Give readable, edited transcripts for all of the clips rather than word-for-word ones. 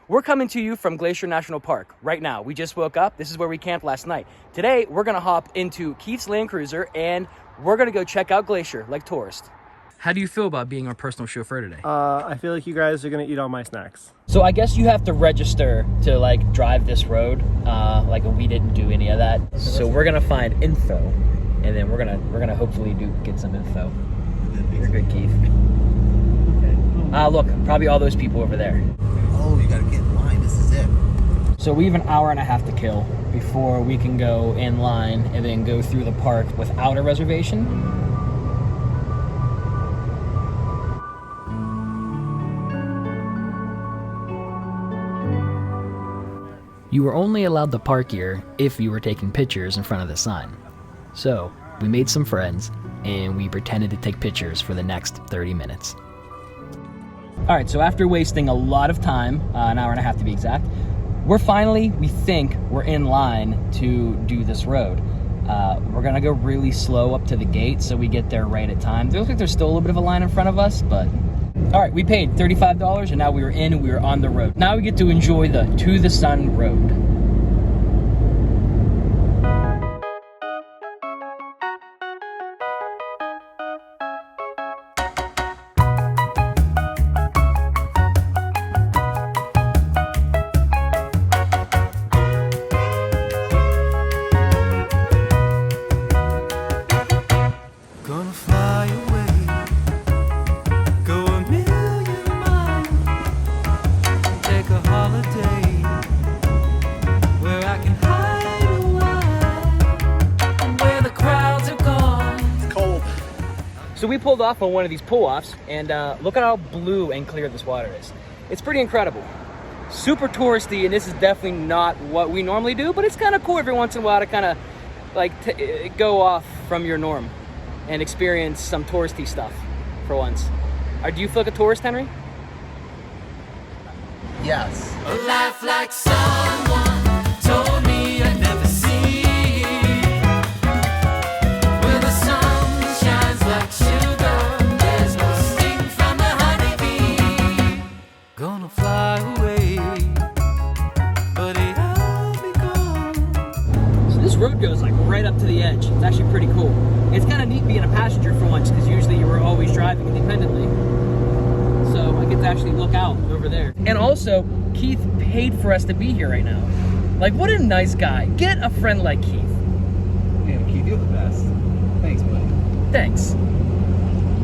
We're coming to you from Glacier National Park right now. We just woke up. This is where we camped last night. Today, we're gonna hop into Keith's Land Cruiser and we're gonna go check out Glacier like tourists. How do you feel about being our personal chauffeur today? I feel like you guys are gonna eat all my snacks. So I guess you have to register to like drive this road. Like we didn't do any of that. So we're gonna find info, and then we're gonna hopefully get some info. You're good, Keith. Okay. Look, probably all those people over there. Oh, you gotta get in line. This is it. So we have an hour and a half to kill before we can go in line and then go through the park without a reservation. You were only allowed to park here if you were taking pictures in front of the sign. So we made some friends and we pretended to take pictures for the next 30 minutes. All right, so after wasting a lot of time, an hour and a half to be exact, we think we're in line to do this road. We're gonna go really slow up to the gate so we get there right at time. It looks like there's still a little bit of a line in front of us, but all right, we paid $35 and now we were in and we were on the road. Now we get to enjoy the To the Sun road. So we pulled off on one of these pull-offs, and look at how blue and clear this water is. It's pretty incredible. Super touristy, and this is definitely not what we normally do, but it's kind of cool every once in a while to kind of like go off from your norm and experience some touristy stuff for once. Do you feel like a tourist, Henry? Yes. A life like someone told me I'd never see, where the sun shines like sugar, there's no sting from the honeybee. Gonna fly away, but I'll be gone. So this road goes like right up to the edge. It's actually pretty cool. It's kind of neat being a passenger for once, because usually you were always driving independently. So I get to actually look out over there. And also, Keith paid for us to be here right now. Like, what a nice guy. Get a friend like Keith. Man, Keith, you're the best. Thanks, buddy. Thanks.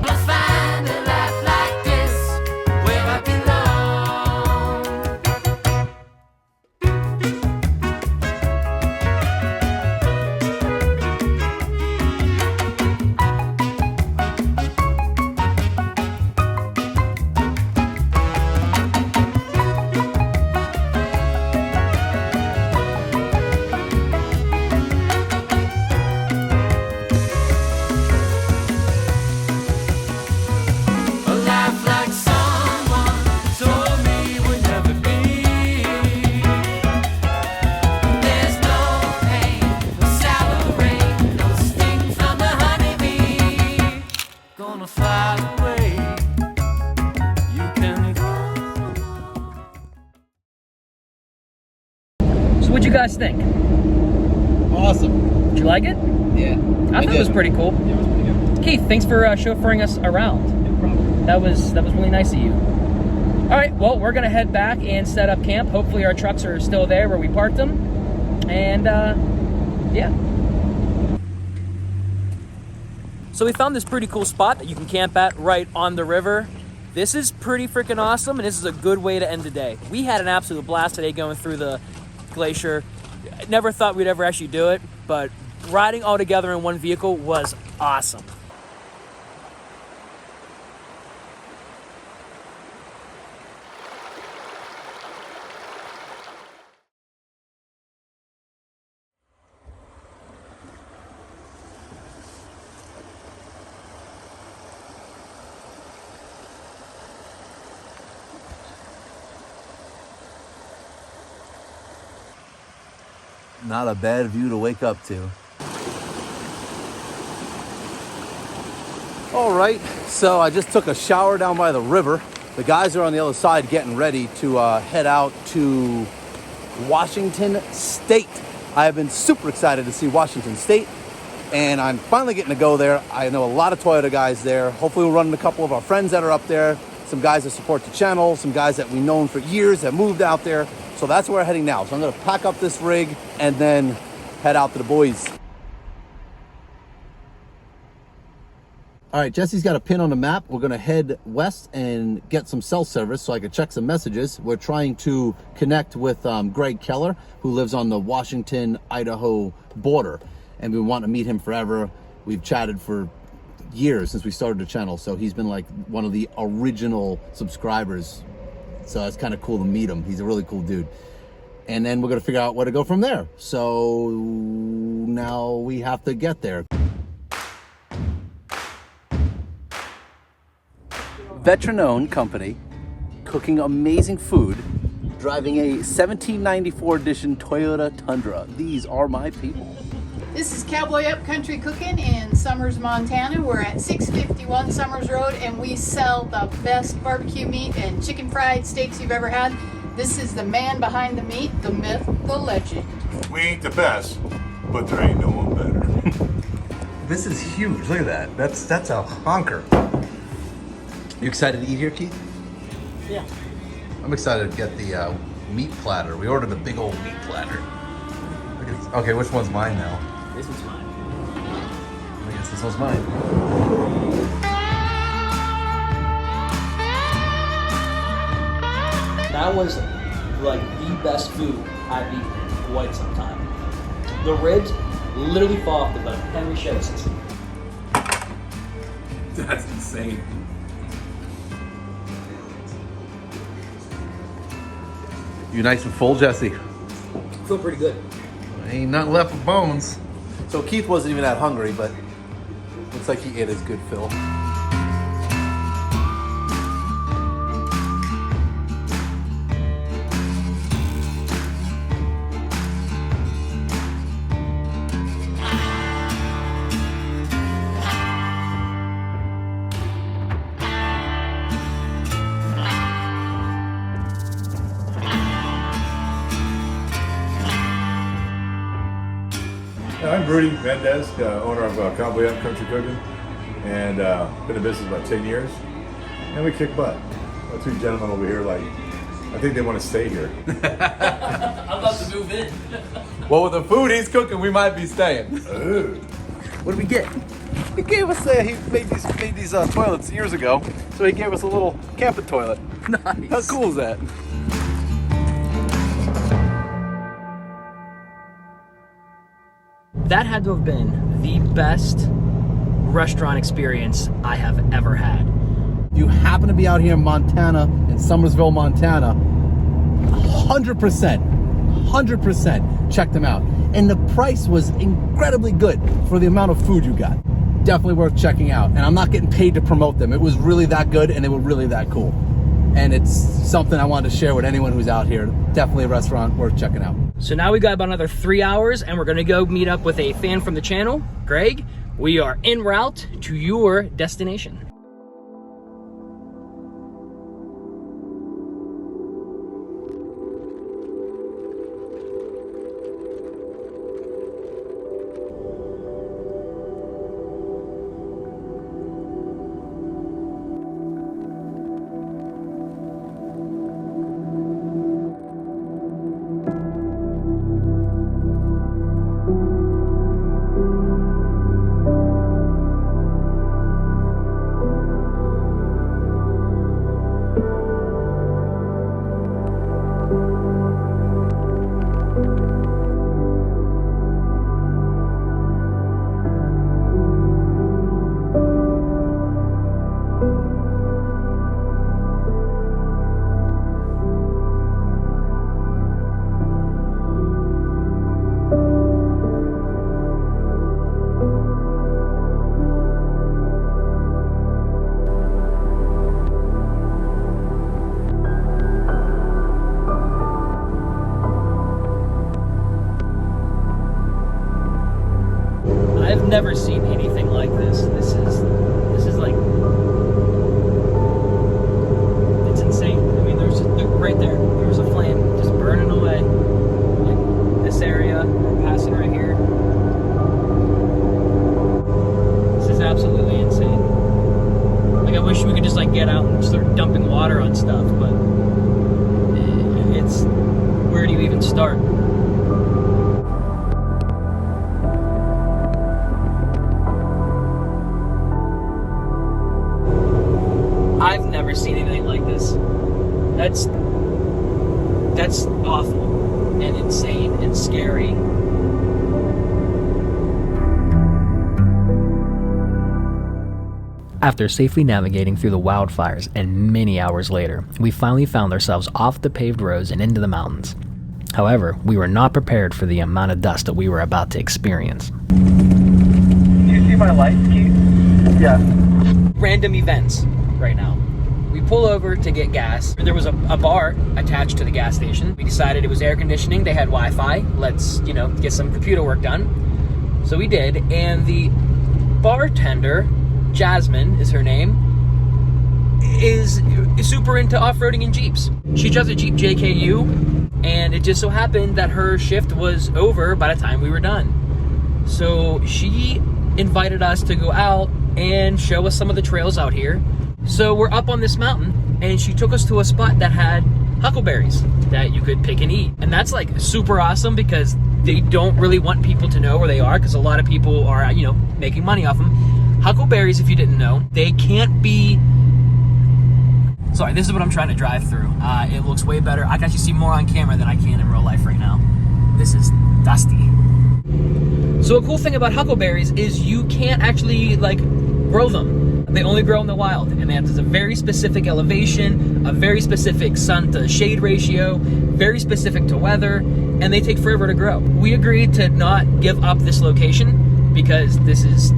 I'll find a life like this where I belong. What'd you guys think? Awesome. Did you like it? Yeah. I thought it was pretty cool. Yeah, it was pretty good. Keith, thanks for chauffeuring us around. No problem. That was really nice of you. All right, well, we're gonna head back and set up camp. Hopefully our trucks are still there where we parked them. And yeah. So we found this pretty cool spot that you can camp at right on the river. This is pretty freaking awesome, and this is a good way to end the day. We had an absolute blast today going through the glacier. Never thought we'd ever actually do it, but riding all together in one vehicle was awesome. Not a bad view to wake up to. All right, so I just took a shower down by the river. The guys are on the other side getting ready to head out to Washington State. I have been super excited to see Washington State, and I'm finally getting to go there. I know a lot of Toyota guys there. Hopefully we'll run into a couple of our friends that are up there, some guys that support the channel, some guys that we've known for years that moved out there. So that's where we're heading now. So I'm gonna pack up this rig and then head out to the boys. All right, Jesse's got a pin on the map. We're gonna head west and get some cell service so I can check some messages. We're trying to connect with Greg Keller, who lives on the Washington-Idaho border. And we want to meet him forever. We've chatted for years since we started the channel. So he's been like one of the original subscribers. So it's kind of cool to meet him. He's a really cool dude. And then we're gonna figure out where to go from there. So now we have to get there. Veteran-owned company, cooking amazing food, driving a 1794 edition Toyota Tundra. These are my people. This is Cowboy Up Country Cookin in Summers, Montana. We're at 651 Summers Road, and we sell the best barbecue meat and chicken fried steaks you've ever had. This is the man behind the meat, the myth, the legend. We ain't the best, but there ain't no one better. This is huge. Look at that. That's a honker. You excited to eat here, Keith? Yeah. I'm excited to get the meat platter. We ordered the big old meat platter. Look at these. Okay, which one's mine now? This one's mine. I guess this one's mine. That was like the best food I've eaten in quite some time. The ribs literally fall off the bone. Henry shows us. That's insane. You nice and full, Jesse? I feel pretty good. Ain't nothing left of bones. So Keith wasn't even that hungry, but looks like he ate his good fill. I'm Rudy Mendez, owner of Cowboy Up Country Cookin, and been in business about 10 years, and we kick butt. The two gentlemen over here, like, I think they want to stay here. I'm about to move in. Well, with the food he's cooking, we might be staying. Ooh. What did we get? He gave us he made these toilets years ago, so he gave us a little camping toilet. Nice. How cool is that? That had to have been the best restaurant experience I have ever had. If you happen to be out here in Montana, in Summersville, Montana, 100% check them out. And the price was incredibly good for the amount of food you got. Definitely worth checking out. And I'm not getting paid to promote them. It was really that good and they were really that cool. And it's something I wanted to share with anyone who's out here. Definitely a restaurant worth checking out. So now we got about another 3 hours and we're gonna go meet up with a fan from the channel, Greg. We are en route to your destination. I've never seen anything like this. This is like, fun stuff, but it's, where do you even start? I've never seen anything like this. That's awful and insane and scary. After safely navigating through the wildfires and many hours later, we finally found ourselves off the paved roads and into the mountains. However, we were not prepared for the amount of dust that we were about to experience. Do you see my lights, Keith? Yeah. Random events right now. We pull over to get gas. There was a bar attached to the gas station. We decided it was air conditioning. They had Wi-Fi. Let's, get some computer work done. So we did, and the bartender, Jasmine is her name, is super into off-roading in Jeeps. She drives a Jeep JKU, and it just so happened that her shift was over by the time we were done. So she invited us to go out and show us some of the trails out here. So we're up on this mountain, and she took us to a spot that had huckleberries that you could pick and eat. And that's like super awesome because they don't really want people to know where they are, because a lot of people are, making money off them. Huckleberries, if you didn't know, they can't be... Sorry, this is what I'm trying to drive through. It looks way better. I can actually see more on camera than I can in real life right now. This is dusty. So a cool thing about huckleberries is you can't actually, grow them. They only grow in the wild, and there's a very specific elevation, a very specific sun to shade ratio, very specific to weather, and they take forever to grow. We agreed to not give up this location because this is,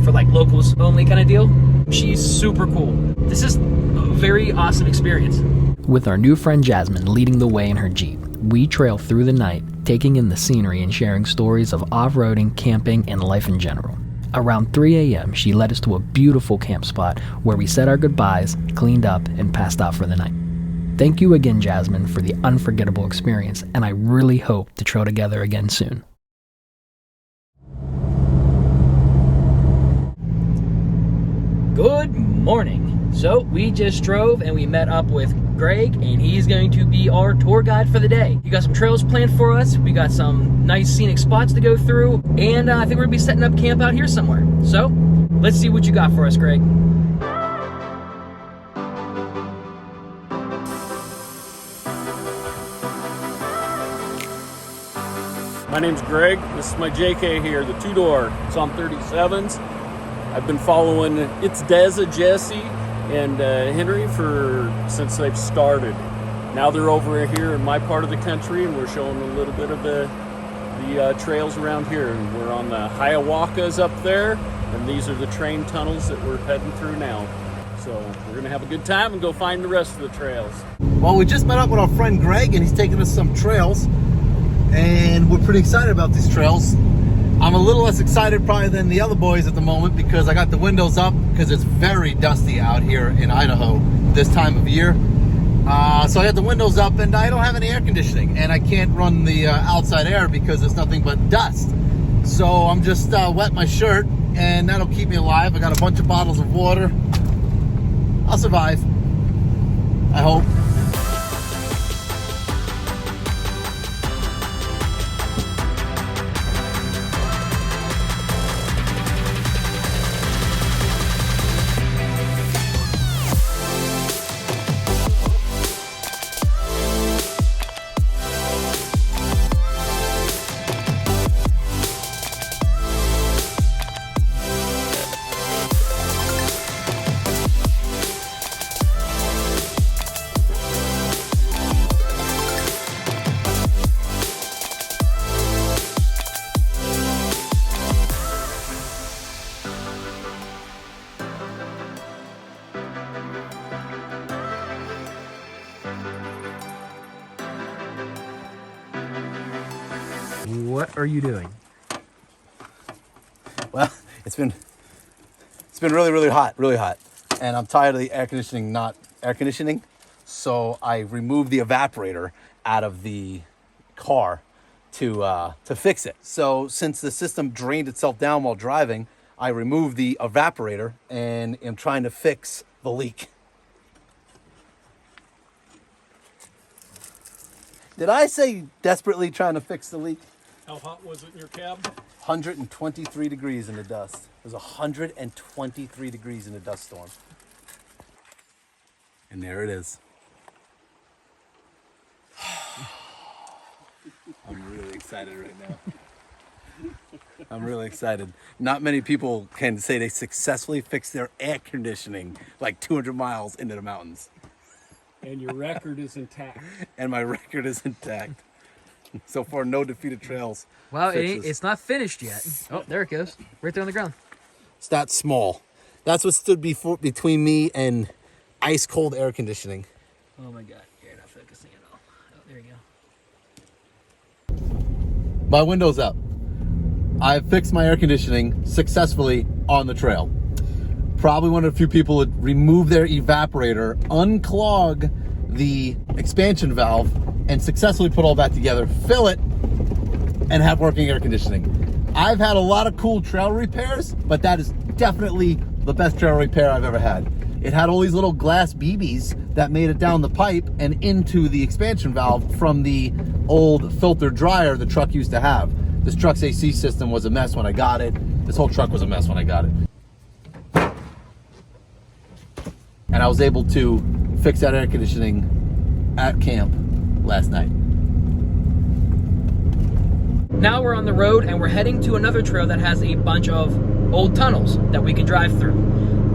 for locals only kind of deal. She's super cool. This is a very awesome experience. With our new friend Jasmine leading the way in her Jeep, we trail through the night, taking in the scenery and sharing stories of off-roading, camping, and life in general. Around 3 a.m., she led us to a beautiful camp spot where we said our goodbyes, cleaned up, and passed out for the night. Thank you again, Jasmine, for the unforgettable experience, and I really hope to trail together again soon. Good morning. So we just drove and we met up with Greg, and he's going to be our tour guide for the day. You got some trails planned for us. We got some nice scenic spots to go through, and I think we're gonna be setting up camp out here somewhere. So let's see what you got for us, Greg. My name's Greg. This is my JK here, the two-door. It's on 37s. I've been following itsDeza, Jesse, and Henry since they've started. Now they're over here in my part of the country, and we're showing a little bit of the trails around here. And we're on the Hiawatha's up there, and these are the train tunnels that we're heading through now. So we're gonna have a good time and go find the rest of the trails. Well, we just met up with our friend Greg, and he's taking us some trails, and we're pretty excited about these trails. I'm a little less excited probably than the other boys at the moment because I got the windows up because it's very dusty out here in Idaho this time of year. So I got the windows up, and I don't have any air conditioning, and I can't run the outside air because it's nothing but dust. So I'm just wet my shirt, and that'll keep me alive. I got a bunch of bottles of water. I'll survive, I hope. What are you doing? Well, it's been really, really hot, and I'm tired of the air conditioning not air conditioning. So I removed the evaporator out of the car to fix it. So since the system drained itself down while driving, I removed the evaporator and am trying to fix the leak. Did I say desperately trying to fix the leak? How hot was it in your cab? 123 degrees in the dust. It was 123 degrees in the dust storm. And there it is. I'm really excited right now. I'm really excited. Not many people can say they successfully fixed their air conditioning like 200 miles into the mountains. And your record is intact. And my record is intact. So far, no defeated trails. Well, fixes. it's not finished yet. Oh, there it goes. Right there on the ground. It's that small. That's what stood between me and ice cold air conditioning. Oh my God. You're not focusing at all. Oh, there you go. My window's up. I've fixed my air conditioning successfully on the trail. Probably one of the few people would remove their evaporator, unclog the expansion valve, and successfully put all that together, fill it, and have working air conditioning. I've had a lot of cool trail repairs, but that is definitely the best trail repair I've ever had. It had all these little glass BBs that made it down the pipe and into the expansion valve from the old filter dryer the truck used to have. This truck's AC system was a mess when I got it. This whole truck was a mess when I got it. And I was able to fix that air conditioning at camp last night. Now we're on the road and we're heading to another trail that has a bunch of old tunnels that we can drive through.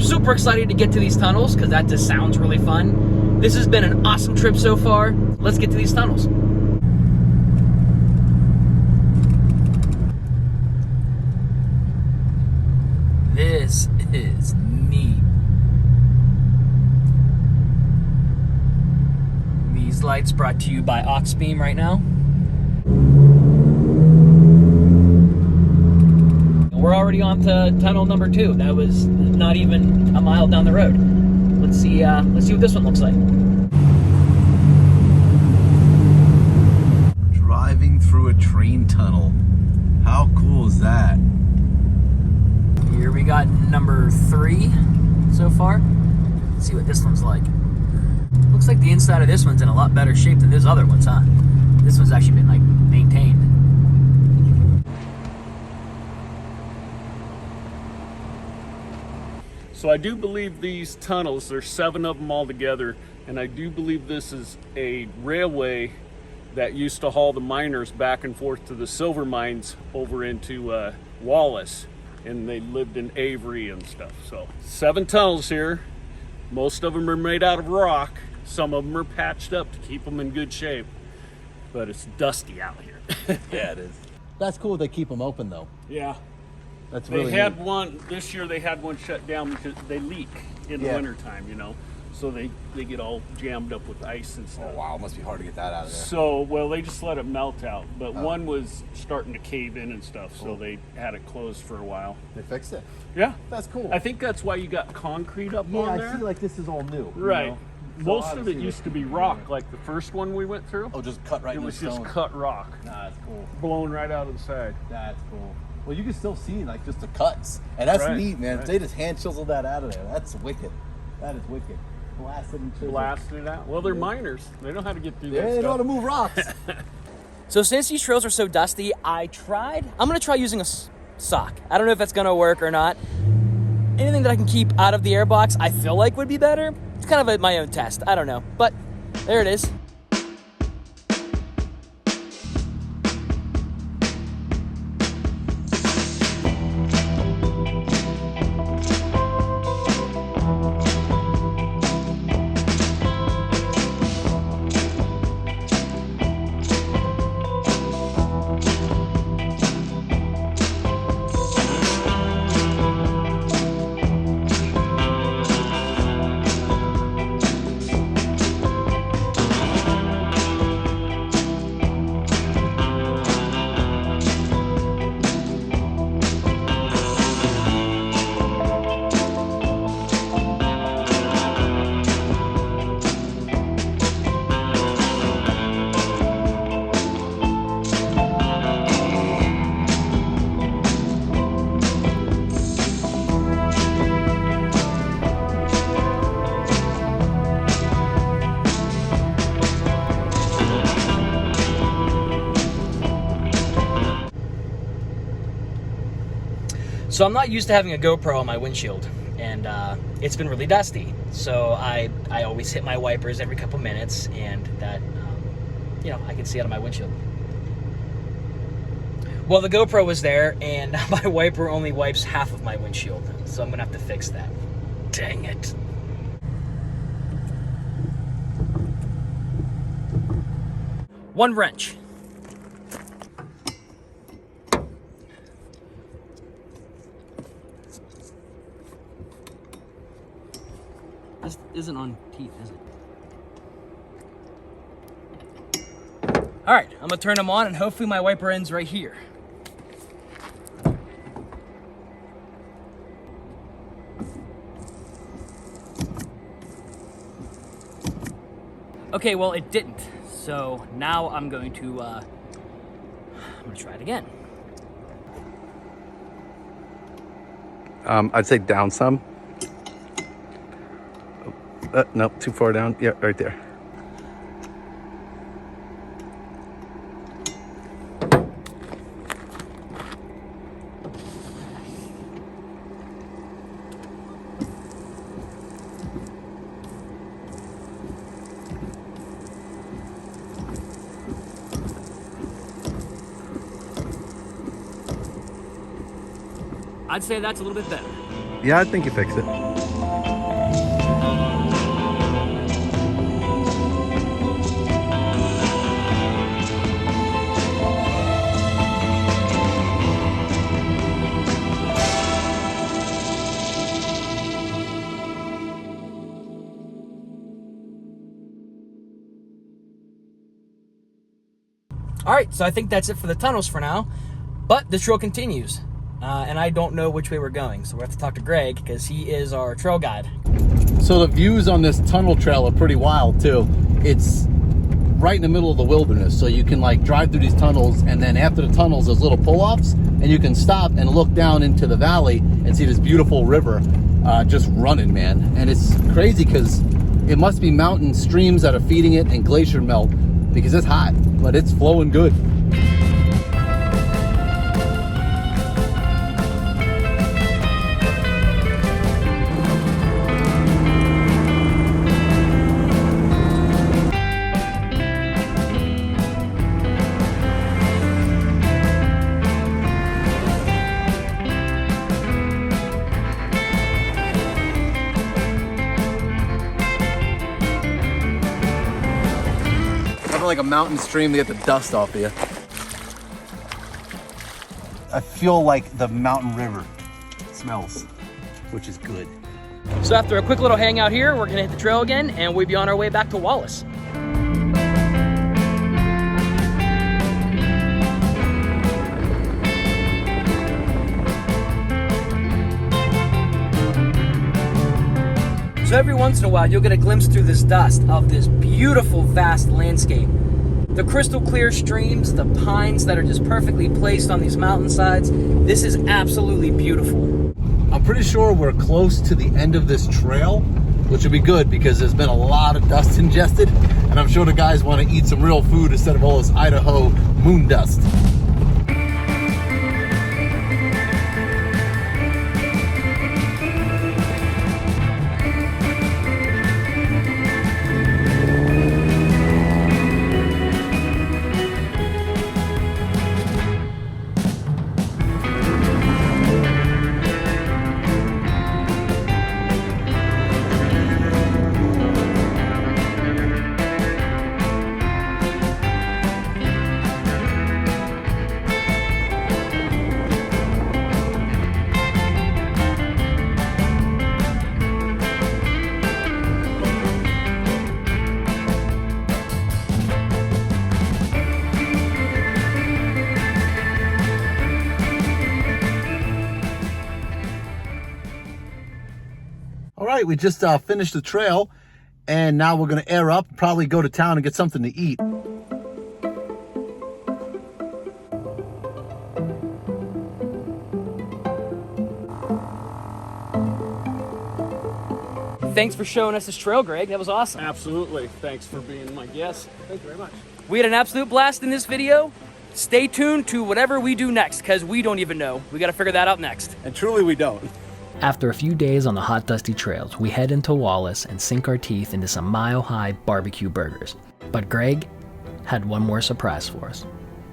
Super excited to get to these tunnels because that just sounds really fun. This has been an awesome trip so far. Let's get to these tunnels. This is neat. These lights brought to you by Oxbeam right now. We're already on to tunnel number 2. That was not even a mile down the road. Let's see what this one looks like. Driving through a train tunnel. How cool is that? Here we got number 3 so far. Let's see what this one's like. Looks like the inside of this one's in a lot better shape than this other one's, huh? This one's actually been like maintained. So I do believe these tunnels, there's 7 of them all together, and I do believe this is a railway that used to haul the miners back and forth to the silver mines over into Wallace, and they lived in Avery and stuff. So 7 tunnels here. Most of them are made out of rock. Some of them are patched up to keep them in good shape, but it's dusty out here. Yeah, it is. That's cool they keep them open though. Yeah. That's They really had neat. one, this year they had one shut down because they leak in the Yeah. wintertime, you know. So they get all jammed up with ice and stuff. Oh wow, it must be hard to get that out of there. So, well, they just let it melt out, but one was starting to cave in and stuff, so they had it closed for a while. They fixed it. Yeah. That's cool. I think that's why you got concrete up Yeah, on I there. see like this is all new. you Right. know? So Most of it obviously used to be rock, like the first one we went through. Oh, just cut right It in was the just stone. cut rock, Nah, that's cool. blown right out of the side. That's cool. Well, you can still see like just the cuts, and that's Right, neat, man. right. They just hand chiseled that out of there. That's wicked. That is wicked. Blasted and chiseled. Blasted it out. Well, they're miners. They know how to get through Yeah, that they know how stuff. to move rocks. So since these trails are so dusty, I'm gonna try using a sock. I don't know if that's gonna work or not. Anything that I can keep out of the airbox, I feel like would be better. It's kind of my own test. I don't know, but there it is. So I'm not used to having a GoPro on my windshield, and it's been really dusty. So I always hit my wipers every couple minutes, and that, you know, I can see out of my windshield. Well, the GoPro was there, and my wiper only wipes half of my windshield, so I'm gonna have to fix that. Dang it. One wrench. This isn't on teeth, is it? All right, I'm gonna turn them on, and hopefully my wiper ends right here. Okay, well, it didn't. So now I'm going to try it again. I'd say down some. Nope, too far down. Yeah, right there. I'd say that's a little bit better. Yeah, I think you fixed it. All right, so I think that's it for the tunnels for now, but the trail continues. And I don't know which way we're going, so we'll have to talk to Greg because he is our trail guide. So the views on this tunnel trail are pretty wild too. It's right in the middle of the wilderness, so you can like drive through these tunnels, and then after the tunnels there's little pull-offs, and you can stop and look down into the valley and see this beautiful river just running, man. And it's crazy because it must be mountain streams that are feeding it and glacier melt, because it's hot, but it's flowing good. Like a mountain stream to get the dust off of you. I feel like the mountain river smells, which is good. So after a quick little hangout here, we're gonna hit the trail again, and we'll be on our way back to Wallace. So every once in a while, you'll get a glimpse through this dust of this beautiful, vast landscape. The crystal clear streams, the pines that are just perfectly placed on these mountainsides. This is absolutely beautiful. I'm pretty sure we're close to the end of this trail, which would be good because there's been a lot of dust ingested, and I'm sure the guys want to eat some real food instead of all this Idaho moon dust. All right, we just finished the trail, and now we're gonna air up, probably go to town and get something to eat. Thanks for showing us this trail, Greg. That was awesome. Absolutely. Thanks for being my guest. Thank you very much. We had an absolute blast in this video. stay tuned to whatever we do next, because we don't even know. We got to figure that out next. And truly, we don't. After a few days on the hot, dusty trails, we head into Wallace and sink our teeth into some mile-high barbecue burgers. But Greg had one more surprise for us.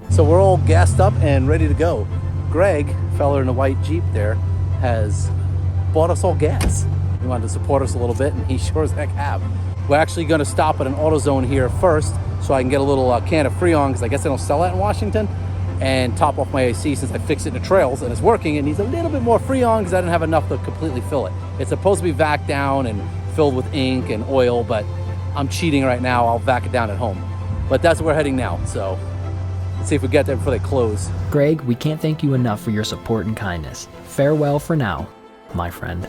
So we're all gassed up and ready to go. Greg, fella in the white Jeep there, has bought us all gas. He wanted to support us a little bit, and he sure as heck have. We're actually going to stop at an AutoZone here first, so I can get a little can of Freon, because I guess they don't sell that in Washington, and top off my AC since I fixed it in the trails and it's working. It needs a little bit more Freon because I didn't have enough to completely fill it. It's supposed to be vac down and filled with ink and oil, but I'm cheating right now. I'll vac it down at home. But that's where we're heading now, so let's see if we get there before they close. Greg, we can't thank you enough for your support and kindness. Farewell for now, my friend.